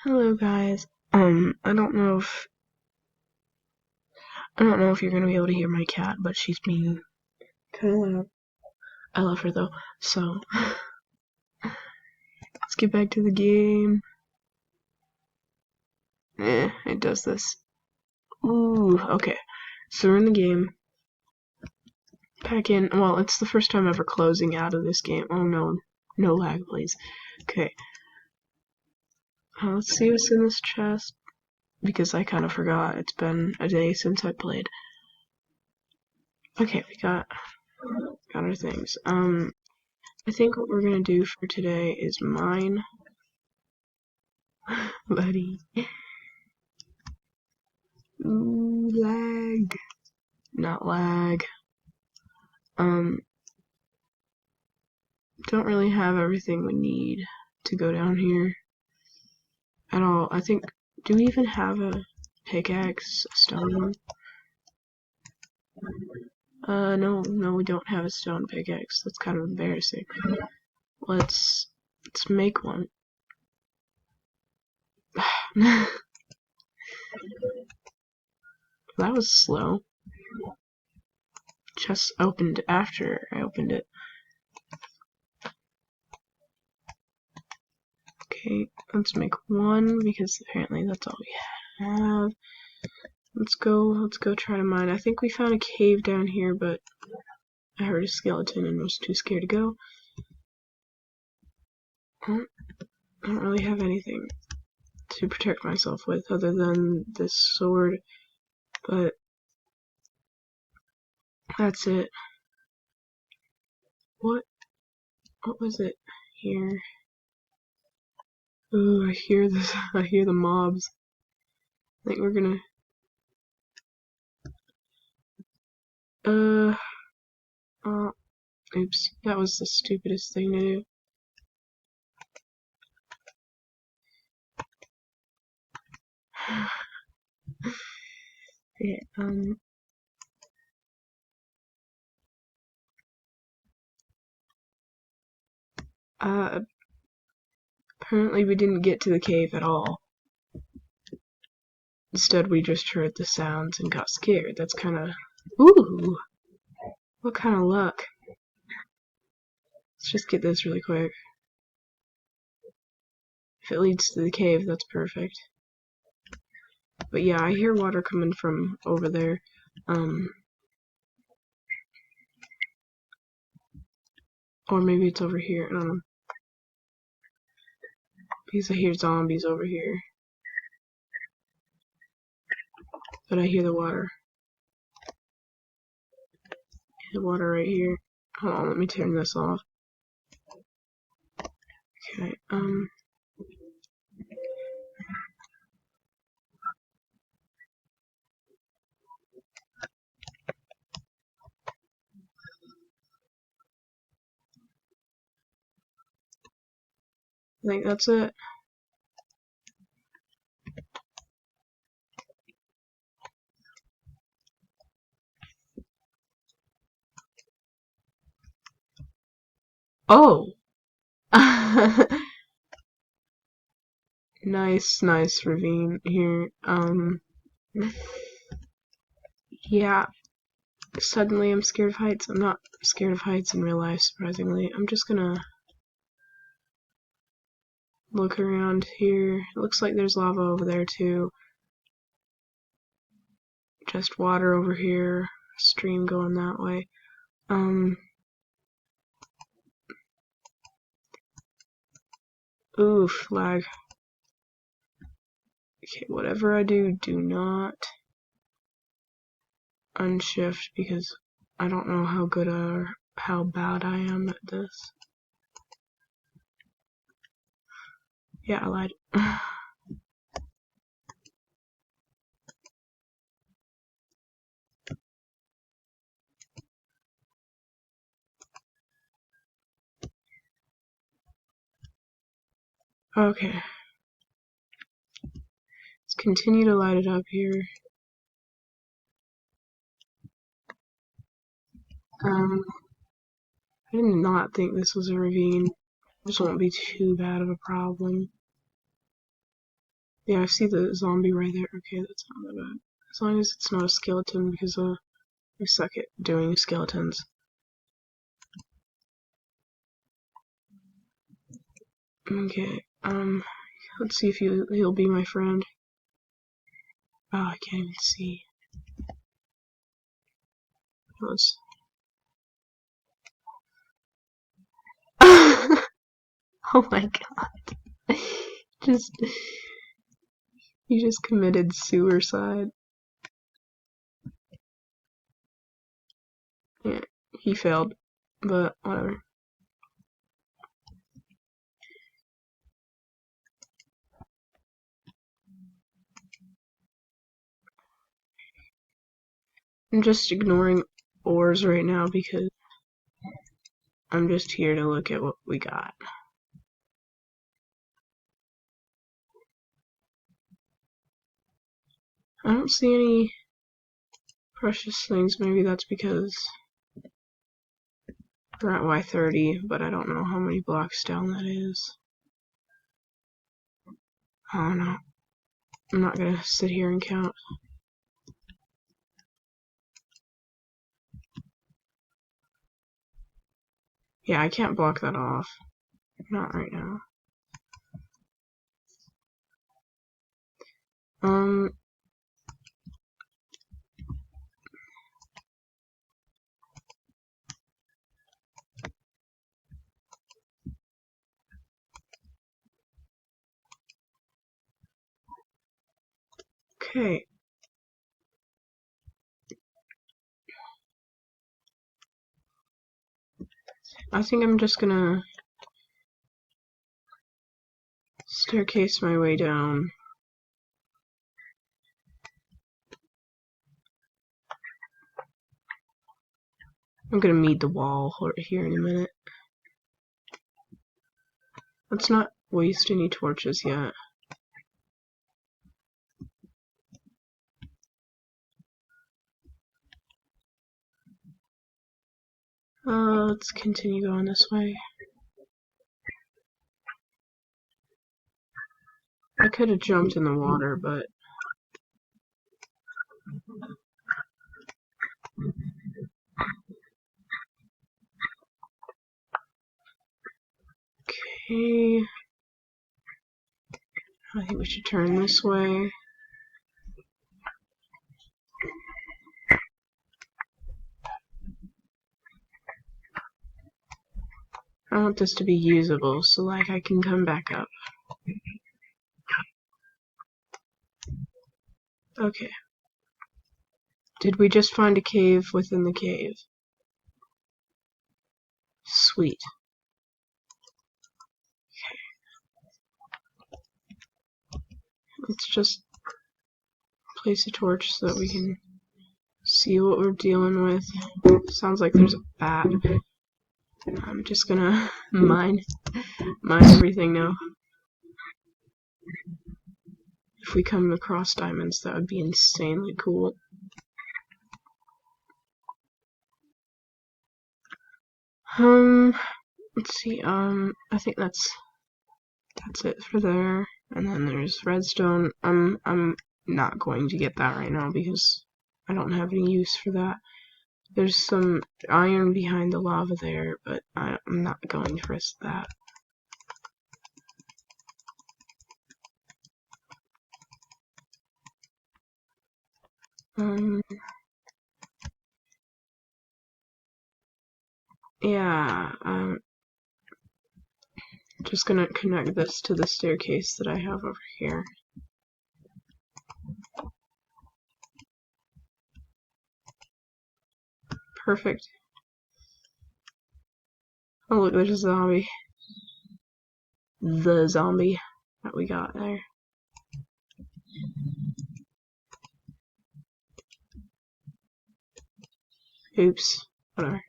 Hello guys. I don't know if you're gonna be able to hear my cat, but she's being kinda loud. I love her though. So let's get back to the game. It does this. Ooh, okay. So we're in the game. Back in. Well, it's the first time ever closing out of this game. Oh no, no lag, please. Okay. Let's see what's in this chest because I kind of forgot. It's been a day since I played. Okay, we got our things. I think what we're gonna do for today is mine, buddy. Ooh, lag. Not lag. Um, don't really have everything we need to go down here at all. I think, do we even have a pickaxe, a stone? No, we don't have a stone pickaxe. That's kind of embarrassing. Let's make one. That was slow. Chest opened after I opened it. Okay, let's make one because apparently that's all we have. Let's go try to mine. I think we found a cave down here, but I heard a skeleton and was too scared to go. I don't really have anything to protect myself with other than this sword, but that's it. What was it here? Ooh, I hear this. I hear the mobs. I think we're gonna. Oh, oops. That was the stupidest thing to do. Yeah, uh, apparently we didn't get to the cave at all. Instead, we just heard the sounds and got scared. That's kind of. Ooh! What kind of luck? Let's just get this really quick. If it leads to the cave, that's perfect. But yeah, I hear water coming from over there. Or maybe it's over here. I don't know. Because I hear zombies over here. But I hear the water. The water right here. Hold on, let me turn this off. Okay, I think that's it. Oh! Nice ravine here. Yeah, suddenly I'm scared of heights. I'm not scared of heights in real life, surprisingly. I'm just gonna look around here. It looks like there's lava over there too. Just water over here. Stream going that way. Oof, lag. Okay, whatever I do, do not unshift because I don't know how good or how bad I am at this. Yeah, I lied. Okay. Let's continue to light it up here. I did not think this was a ravine. This won't be too bad of a problem. Yeah, I see the zombie right there. Okay, that's not that bad. As long as it's not a skeleton, because I suck at doing skeletons. Okay, let's see if he'll be my friend. Oh, I can't even see. Let's... Oh my god. Just... He just committed suicide. Yeah, he failed, but whatever. I'm just ignoring ores right now because I'm just here to look at what we got. I don't see any precious things. Maybe that's because we're at Y30, but I don't know how many blocks down that is. I don't know. I'm not gonna sit here and count. Yeah, I can't block that off. Not right now. Okay. I think I'm just gonna staircase my way down. I'm gonna meet the wall here in a minute. Let's not waste any torches yet. Let's continue going this way. I could have jumped in the water, but okay. I think we should turn this way. I want this to be usable, so like I can come back up. Okay. Did we just find a cave within the cave? Sweet. Let's just place a torch so that we can see what we're dealing with. Sounds like there's a bat. I'm just gonna mine everything now. If we come across diamonds, that would be insanely cool. Let's see, I think that's it for there. And then there's redstone. I'm not going to get that right now because I don't have any use for that. There's some iron behind the lava there, but I'm not going to risk that. Yeah, just gonna connect this to the staircase that I have over here. Perfect. Oh look, there's a zombie. The zombie that we got there. Oops. Whatever.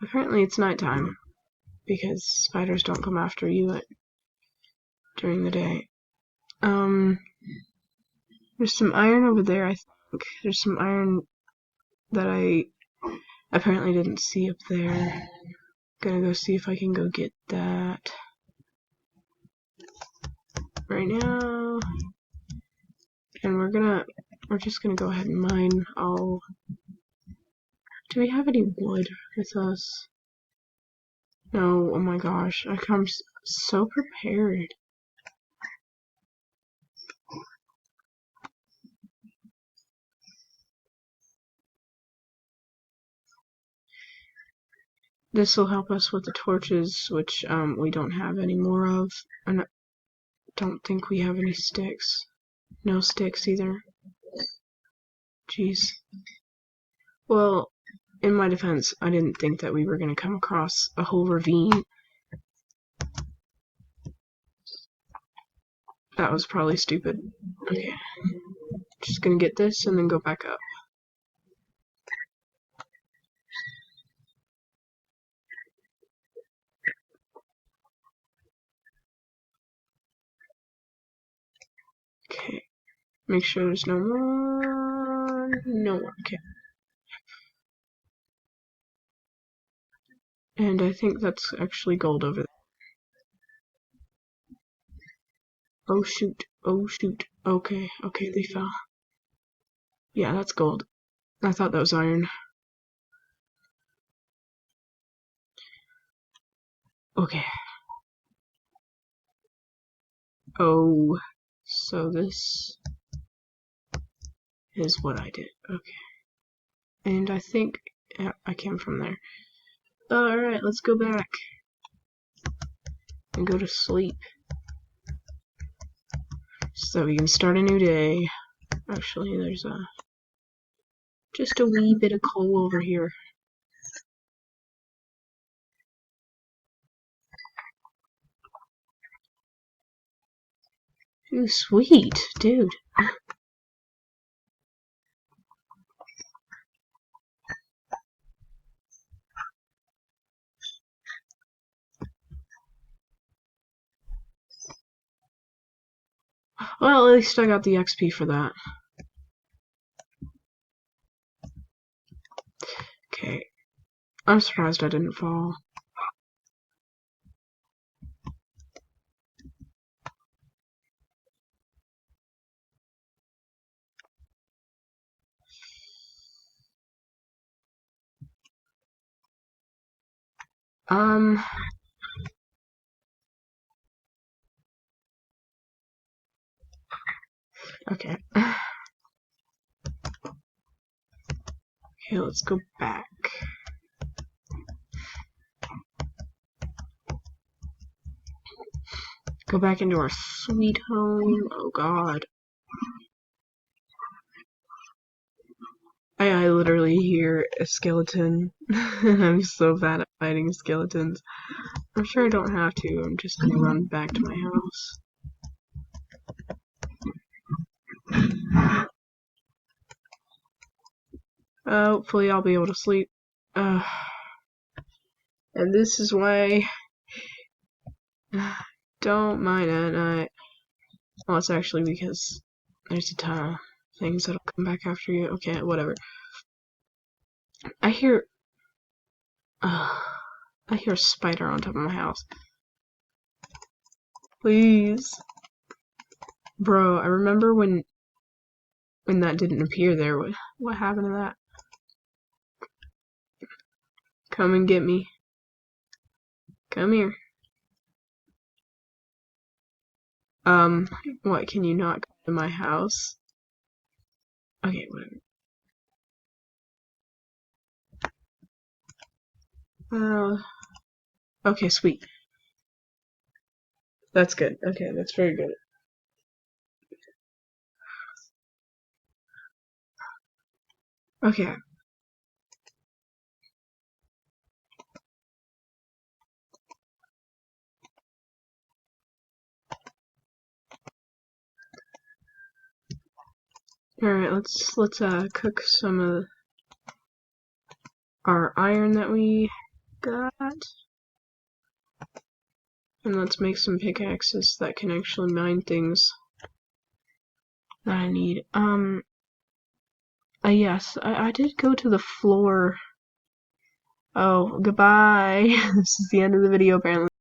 Apparently it's nighttime because spiders don't come after you during the day. There's some iron over there, I think. There's some iron that I apparently didn't see up there. Gonna go see if I can go get that right now. And we're just gonna go ahead and mine. Do we have any wood with us? No, oh my gosh, I come so prepared. This will help us with the torches, which we don't have any more of. And I don't think we have any sticks. No sticks either. Jeez. Well, in my defense, I didn't think that we were going to come across a whole ravine. That was probably stupid. Okay. Just gonna get this and then go back up. Okay. Make sure there's no more. No more. Okay. And I think that's actually gold over there. Oh shoot. Oh shoot. Okay. Okay, they fell. Yeah, that's gold. I thought that was iron. Okay. Oh. So this is what I did. Okay. And I think I came from there. Alright, let's go back. And go to sleep. So we can start a new day. Actually, there's just a wee bit of coal over here. Ooh, sweet, dude. Well, at least I got the XP for that. Okay. I'm surprised I didn't fall. Okay. Okay, let's go back. Go back into our sweet home. Oh god. I literally hear a skeleton. I'm so bad at fighting skeletons. I'm sure I don't have to. I'm just gonna run back to my house. Hopefully I'll be able to sleep. And this is why don't mine at night. Well, it's actually because there's a ton of things that'll come back after you. Okay, whatever. I hear a spider on top of my house. Please. Bro, I remember when that didn't appear there. What happened to that? Come and get me. Come here. What, can you not come to my house? Okay, whatever. Okay, sweet. That's good. Okay, that's very good. Okay. Alright, let's cook some of our iron that we got. And let's make some pickaxes that can actually mine things that I need. Yes, I did go to the floor Oh, goodbye. This is the end of the video apparently.